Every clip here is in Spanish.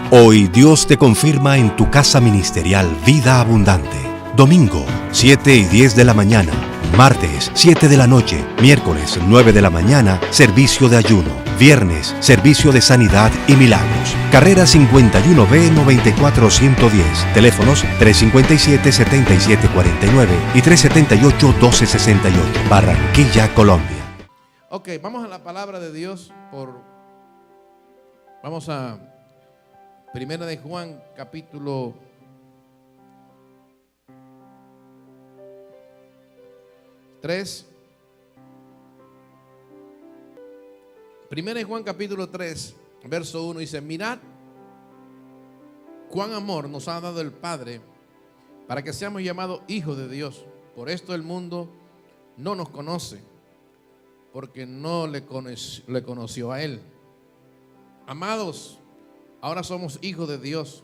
Hoy Dios te confirma en tu casa ministerial Vida Abundante. Domingo, 7 y 10 de la mañana. Martes, 7 de la noche. Miércoles, 9 de la mañana, servicio de ayuno. Viernes, servicio de sanidad y milagros. Carrera 51B 94110. Teléfonos 357-7749 y 378-1268. Barranquilla, Colombia. Ok, vamos a la palabra de Dios. Vamos a Primera de Juan, capítulo 3. Primera de Juan, capítulo 3, verso 1 dice: mirad cuán amor nos ha dado el Padre para que seamos llamados hijos de Dios. Por esto el mundo no nos conoce, porque no le conoció a Él. Amados, ahora somos hijos de Dios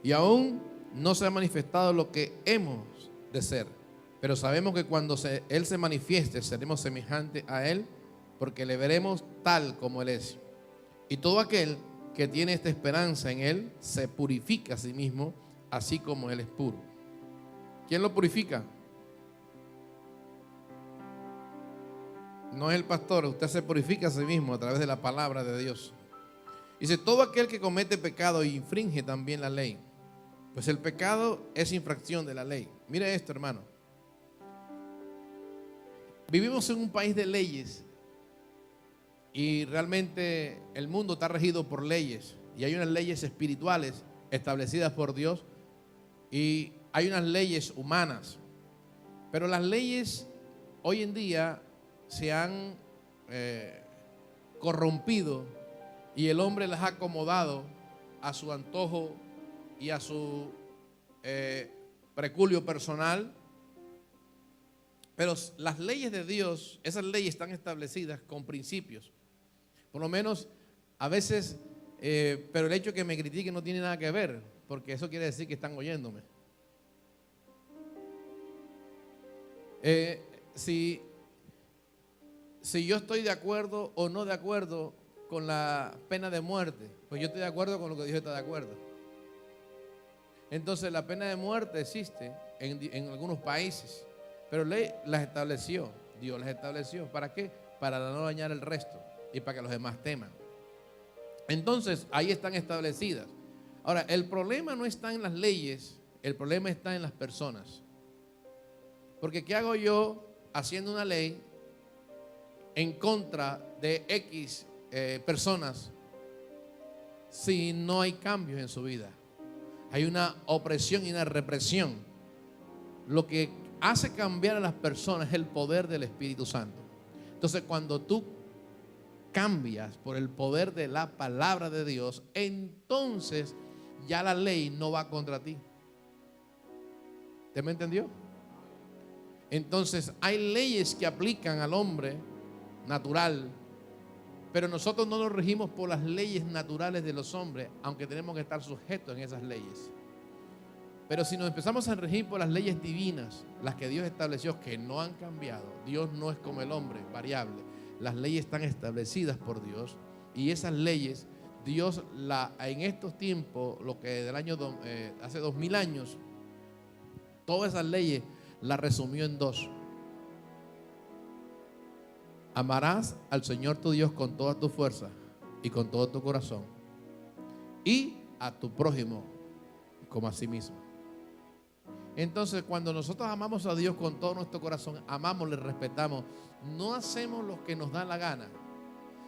y aún no se ha manifestado lo que hemos de ser. Pero sabemos que cuando Él se manifieste, seremos semejantes a Él, porque le veremos tal como Él es. Y todo aquel que tiene esta esperanza en Él se purifica a sí mismo, así como Él es puro. ¿Quién lo purifica? No es el pastor, usted se purifica a sí mismo a través de la palabra de Dios. Dice: todo aquel que comete pecado infringe también la ley, pues el pecado es infracción de la ley. Mire esto, hermano. Vivimos en un país de leyes y realmente el mundo está regido por leyes, y hay unas leyes espirituales establecidas por Dios y hay unas leyes humanas. Pero las leyes hoy en día se han corrompido y el hombre las ha acomodado a su antojo y a su preculio personal. Pero las leyes de Dios, esas leyes están establecidas con principios. Por lo menos a veces, pero el hecho de que me critiquen no tiene nada que ver, porque eso quiere decir que están oyéndome. Si yo estoy de acuerdo o no de acuerdo con la pena de muerte, pues yo estoy de acuerdo con lo que Dios está de acuerdo. Entonces la pena de muerte existe en algunos países, pero ley las estableció, Dios las estableció. ¿Para qué? Para no dañar el resto y para que los demás teman. Entonces ahí están establecidas. Ahora, el problema no está en las leyes, el problema está en las personas. Porque ¿qué hago yo haciendo una ley en contra de X personas si no hay cambios en su vida? Hay una opresión y una represión. Lo que hace cambiar a las personas es el poder del Espíritu Santo. Entonces, cuando tú cambias por el poder de la palabra de Dios, entonces ya la ley no va contra ti. ¿Usted me entendió? Entonces hay leyes que aplican al hombre natural, pero nosotros no nos regimos por las leyes naturales de los hombres, aunque tenemos que estar sujetos en esas leyes. Pero si nos empezamos a regir por las leyes divinas, las que Dios estableció, que no han cambiado, Dios no es como el hombre, variable. Las leyes están establecidas por Dios, y esas leyes, Dios en estos tiempos, lo que del año hace 2000 años, todas esas leyes las resumió en dos. Amarás al Señor tu Dios con toda tu fuerza y con todo tu corazón, y a tu prójimo como a sí mismo. Entonces, cuando nosotros amamos a Dios con todo nuestro corazón, amamos, le respetamos, no hacemos lo que nos da la gana,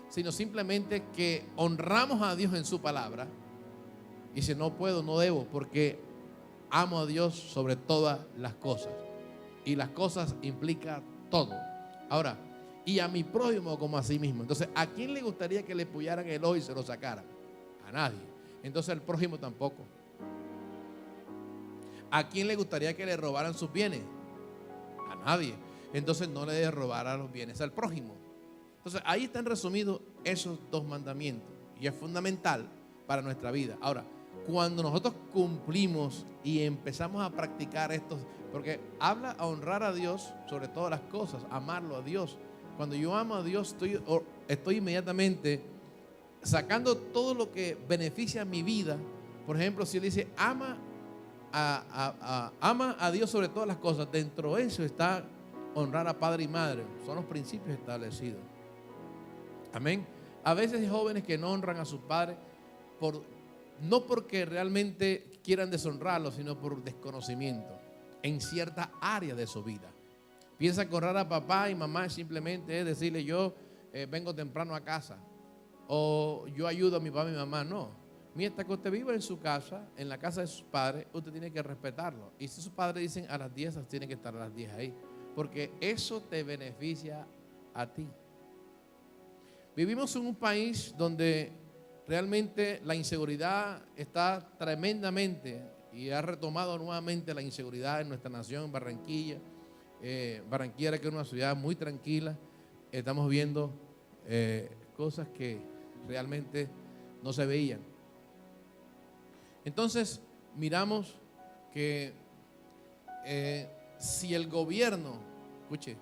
sino simplemente que honramos a Dios en su palabra. Y si no puedo, no debo, porque amo a Dios sobre todas las cosas, y las cosas implica todo. Ahora, y a mi prójimo como a sí mismo. Entonces, ¿a quién le gustaría que le pullaran el ojo y se lo sacaran? A nadie. Entonces al prójimo tampoco. ¿A quién le gustaría que le robaran sus bienes? A nadie. Entonces no le debe robar a los bienes al prójimo. Entonces ahí están resumidos esos dos mandamientos, y es fundamental para nuestra vida. Ahora, cuando nosotros cumplimos y empezamos a practicar estos, porque habla a honrar a Dios sobre todas las cosas, amarlo a Dios. Cuando yo amo a Dios, estoy inmediatamente sacando todo lo que beneficia mi vida Por ejemplo, si él dice, ama a Dios sobre todas las cosas, dentro de eso está honrar a padre y madre. Son los principios establecidos. Amén. A veces hay jóvenes que no honran a sus padres no porque realmente quieran deshonrarlos, sino por desconocimiento en cierta área de su vida. Piensa que honrar a papá y mamá simplemente es decirle, yo vengo temprano a casa, o yo ayudo a mi papá y mi mamá. No. Mientras que usted viva en su casa, en la casa de sus padres, usted tiene que respetarlo. Y si sus padres dicen a las 10, tiene que estar a las 10 ahí, porque eso te beneficia a ti. Vivimos en un país donde realmente la inseguridad está tremendamente, y ha retomado nuevamente la inseguridad en nuestra nación, en Barranquilla. Barranquilla, que es una ciudad muy tranquila, estamos viendo cosas que realmente no se veían. Entonces miramos que si el gobierno, escuche,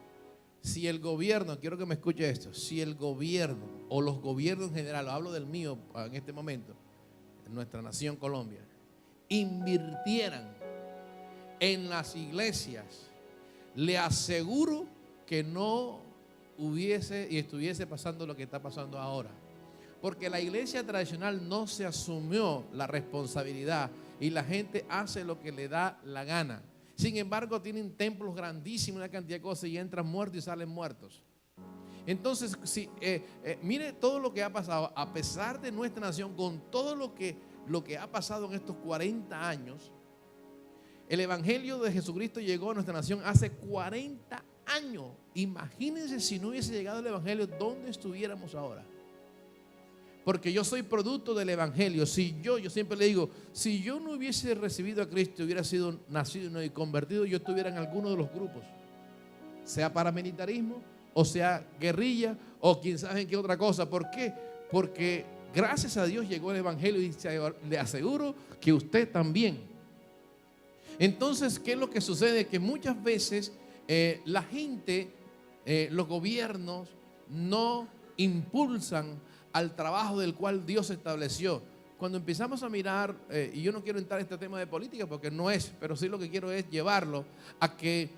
si el gobierno, quiero que me escuche esto, si el gobierno o los gobiernos en general, hablo del mío en este momento, en nuestra nación Colombia, invirtieran en las iglesias, le aseguro que no hubiese y estuviese pasando lo que está pasando ahora. Porque la iglesia tradicional no se asumió la responsabilidad y la gente hace lo que le da la gana. Sin embargo, tienen templos grandísimos, una cantidad de cosas, y entran muertos y salen muertos. Entonces, mire todo lo que ha pasado, a pesar de nuestra nación, con todo lo que ha pasado en estos 40 años. El evangelio de Jesucristo llegó a nuestra nación hace 40 años. Imagínense si no hubiese llegado el evangelio, ¿dónde estuviéramos ahora? Porque yo soy producto del evangelio. Si yo siempre le digo, si yo no hubiese recibido a Cristo, hubiera sido nacido y convertido, yo estuviera en alguno de los grupos, sea paramilitarismo, o sea guerrilla, o quién sabe en qué otra cosa. ¿Por qué? Porque gracias a Dios llegó el evangelio, y le aseguro que usted también. Entonces, ¿qué es lo que sucede? Que muchas veces la gente, los gobiernos no impulsan al trabajo del cual Dios estableció. Cuando empezamos a mirar, y yo no quiero entrar en este tema de política porque no es, pero sí lo que quiero es llevarlo a que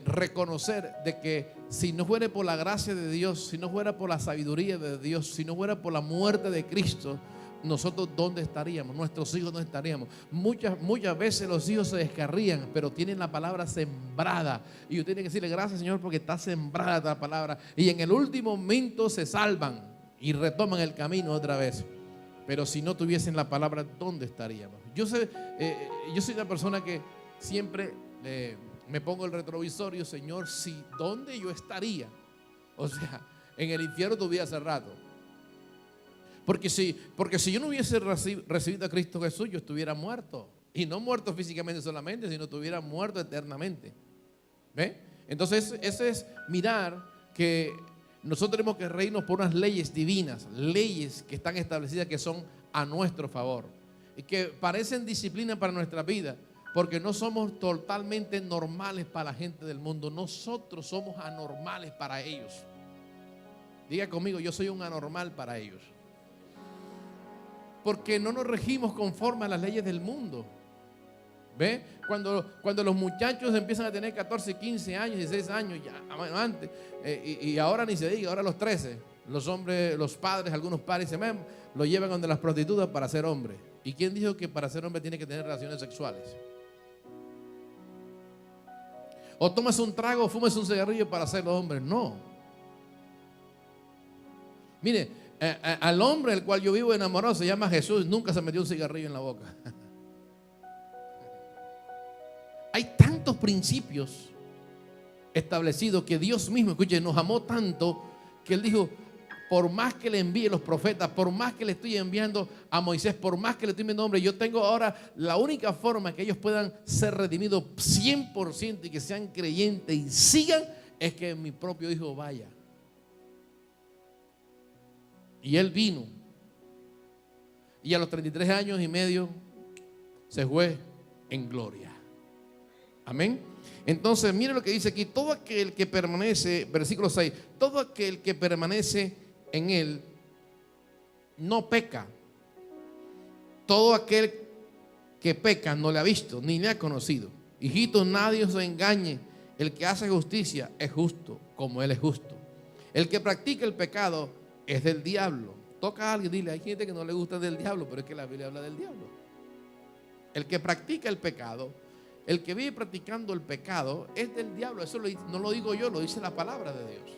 reconocer de que si no fuera por la gracia de Dios, si no fuera por la sabiduría de Dios, si no fuera por la muerte de Cristo, nosotros ¿dónde estaríamos? Nuestros hijos no estaríamos. Muchas veces los hijos se descarrían, pero tienen la palabra sembrada, y usted tiene que decirle gracias, Señor, porque está sembrada la palabra, y en el último momento se salvan y retoman el camino otra vez. Pero si no tuviesen la palabra, ¿dónde estaríamos? Yo soy una persona que siempre me pongo el retrovisor, y Señor, ¿dónde yo estaría? O sea, en el infierno tuviera hace rato. Porque si yo no hubiese recibido a Cristo Jesús, yo estuviera muerto. Y no muerto físicamente solamente, sino estuviera muerto eternamente. ¿Ve? Entonces, eso es mirar que nosotros tenemos que reírnos por unas leyes divinas, leyes que están establecidas, que son a nuestro favor y que parecen disciplina para nuestra vida, porque no somos totalmente normales para la gente del mundo. Nosotros somos anormales para ellos. Diga conmigo, yo soy un anormal para ellos. Porque no nos regimos conforme a las leyes del mundo. ¿Ve? Cuando los muchachos empiezan a tener 14, 15 años, 16 años, ya antes, y ahora ni se diga, ahora los 13, los hombres, los padres, algunos padres lo llevan donde las prostitutas para ser hombre. ¿Y quién dijo que para ser hombre tiene que tener relaciones sexuales? O tomas un trago o fumas un cigarrillo para ser hombre. No. Mire, al hombre el cual yo vivo enamorado se llama Jesús. Nunca se metió un cigarrillo en la boca. Hay tantos principios establecidos que Dios mismo, escuche, nos amó tanto que Él dijo, por más que le envíe los profetas, por más que le estoy enviando a Moisés, por más que le estoy enviando hombre, yo tengo ahora la única forma que ellos puedan ser redimidos 100% y que sean creyentes y sigan, es que mi propio hijo vaya. Y Él vino, y a los 33 años y medio se fue en gloria. Amén. Entonces, mire lo que dice aquí: todo aquel que permanece, versículo 6, todo aquel que permanece en Él no peca. Todo aquel que peca no le ha visto ni le ha conocido. Hijitos, nadie os engañe. El que hace justicia es justo como Él es justo. El que practica el pecado es del diablo. Toca a alguien, dile, hay gente que no le gusta del diablo, pero es que la Biblia habla del diablo. El que practica el pecado, el que vive practicando el pecado es del diablo. Eso no lo digo yo, lo dice la palabra de Dios.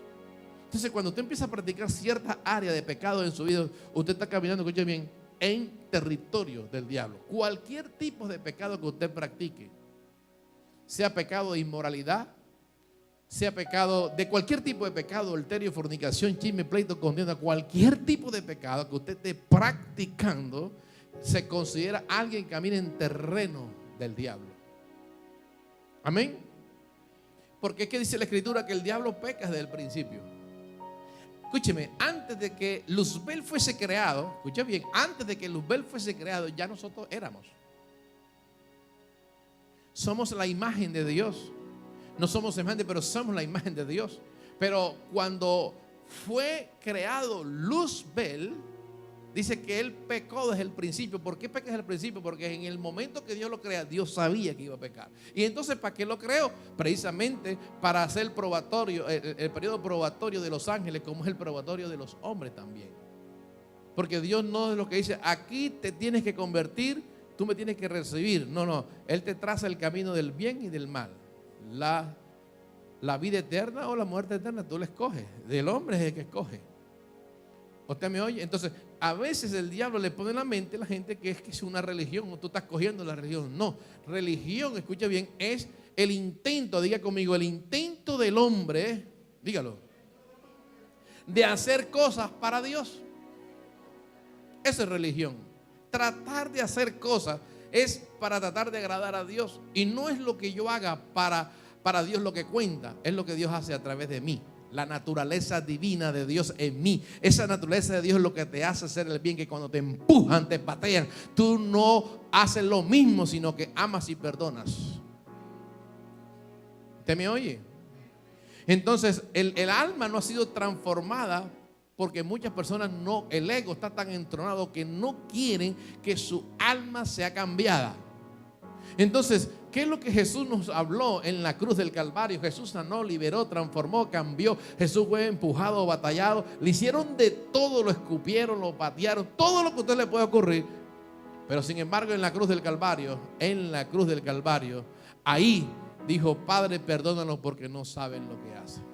Entonces, cuando usted empieza a practicar cierta área de pecado en su vida, usted está caminando, escuche bien, en territorio del diablo. Cualquier tipo de pecado que usted practique, sea pecado de inmoralidad, sea pecado de cualquier tipo de pecado, adulterio, fornicación, chisme, pleito, contienda, cualquier tipo de pecado que usted esté practicando, se considera alguien que camina en terreno del diablo. Amén. Porque es que dice la Escritura que el diablo peca desde el principio. Escúcheme, antes de que Luzbel fuese creado, escuche bien, antes de que Luzbel fuese creado, ya nosotros éramos. Somos la imagen de Dios. No somos semejantes, pero somos la imagen de Dios. Pero cuando fue creado Luzbel, dice que él pecó desde el principio. ¿Por qué peca desde el principio? Porque en el momento que Dios lo crea, Dios sabía que iba a pecar. Y entonces, ¿para qué lo creó? Precisamente para hacer el probatorio, el periodo probatorio de los ángeles, como es el probatorio de los hombres también. Porque Dios no es lo que dice, aquí te tienes que convertir, tú me tienes que recibir. No, Él te traza el camino del bien y del mal. La vida eterna o la muerte eterna, tú la escoges. Del hombre es el que escoge. ¿Usted me oye? Entonces, a veces el diablo le pone en la mente a la gente que es una religión, o tú estás cogiendo la religión. No, religión, escucha bien, es el intento, diga conmigo, el intento del hombre, dígalo, de hacer cosas para Dios. Eso es religión. Tratar de hacer cosas es para tratar de agradar a Dios. Y no es lo que yo haga para Dios lo que cuenta, es lo que Dios hace a través de mí. La naturaleza divina de Dios en mí. Esa naturaleza de Dios es lo que te hace hacer el bien, que cuando te empujan, te patean, tú no haces lo mismo, sino que amas y perdonas. ¿Te me oye? Entonces, el alma no ha sido transformada porque muchas personas no, el ego está tan entronado que no quieren que su alma sea cambiada. Entonces, ¿qué es lo que Jesús nos habló en la cruz del Calvario? Jesús sanó, liberó, transformó, cambió. Jesús fue empujado, batallado. Le hicieron de todo, lo escupieron, lo patearon, todo lo que a usted le puede ocurrir. Pero sin embargo, en la cruz del Calvario, ahí dijo, Padre, perdónalos porque no saben lo que hacen.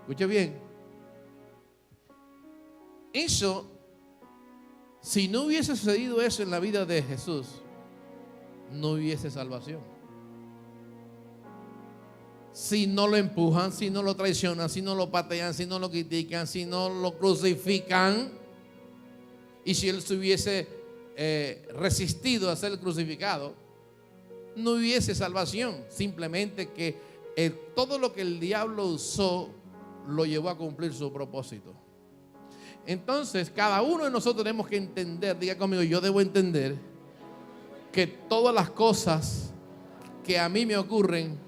Escuche bien. Eso, si no hubiese sucedido eso en la vida de Jesús, no hubiese salvación. Si no lo empujan, si no lo traicionan, si no lo patean, si no lo critican, si no lo crucifican, y si él se hubiese resistido a ser crucificado, no hubiese salvación. Simplemente que todo lo que el diablo usó lo llevó a cumplir su propósito. Entonces, cada uno de nosotros tenemos que entender, diga conmigo, yo debo entender que todas las cosas que a mí me ocurren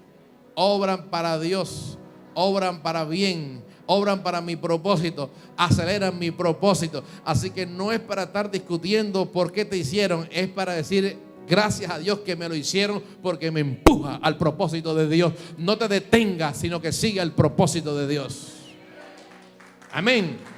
obran para Dios, obran para bien, obran para mi propósito, aceleran mi propósito. Así que no es para estar discutiendo por qué te hicieron, es para decir gracias a Dios que me lo hicieron porque me empuja al propósito de Dios. No te detengas, sino que siga el propósito de Dios. Amén.